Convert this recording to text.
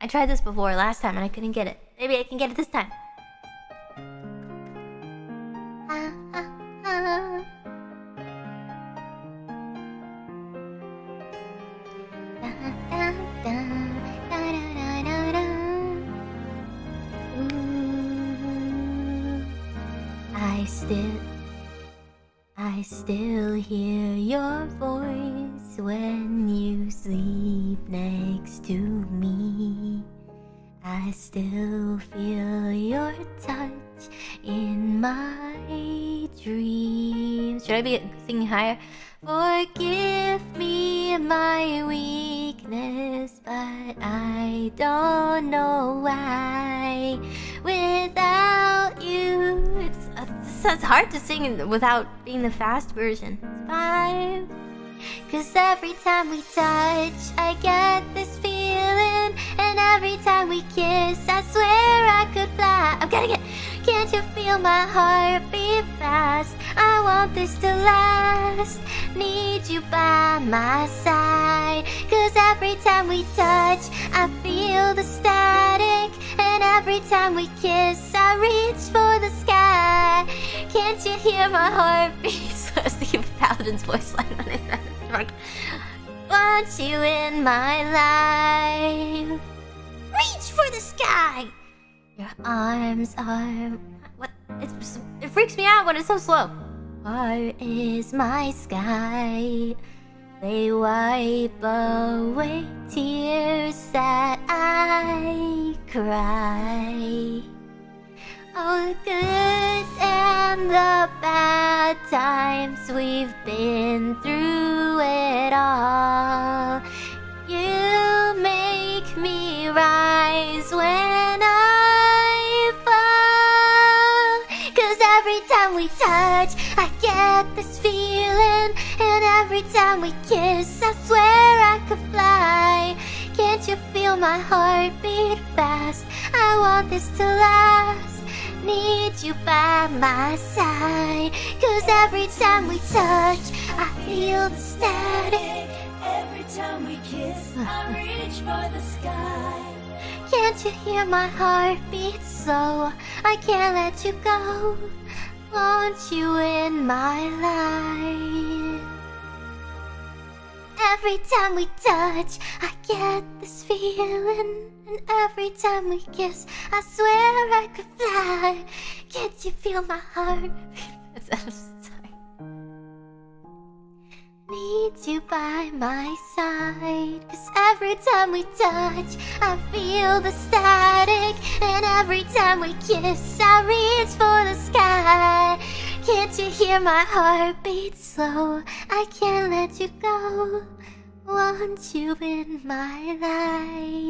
I tried this before last time and I couldn't get it. Maybe I can get it this time. I still hear your voice when you sleep next to me. I still feel your touch in my dreams. Should I be singing higher? Forgive me my weakness, but I don't know why. Without you, it's hard to sing without being the fast version. It's 5. 'Cause every time we touch, I get this feeling, and every time we kiss, I swear I could fly. I'm getting it. Can't you feel my heart beat fast? I want this to last. Need you by my side. 'Cause every time we touch, I feel the static, and every time we kiss, I reach for the sky. Can't you hear my heart beat? So I was thinking of Paladin's voice line when I said it. Want you in my life. Reach for the sky. Your arms are... What? It freaks me out when it's so slow. Heart is my sky. They wipe away tears that I cry. Oh, the good and the bad times, we've been through it all. You make me rise when I fall. 'Cause every time we touch, I get this feeling, and every time we kiss, I swear I could fly. Can't you feel my heart beat fast? I want this to last. Need you by my side. 'Cause every time we touch, I feel the static. Every time we kiss, I reach for the sky. Can't you hear my heart beat slow? I can't let you go. Want you in my life. Every time we touch, I get this feeling, and every time we kiss, I swear I could fly. Can't you feel my heart? I'm sorry. Need you by my side. 'Cause every time we touch, I feel the static, and every time we kiss, I reach for the sky. Can't you hear my heart beat slow? I can't let you go. Want you in my life.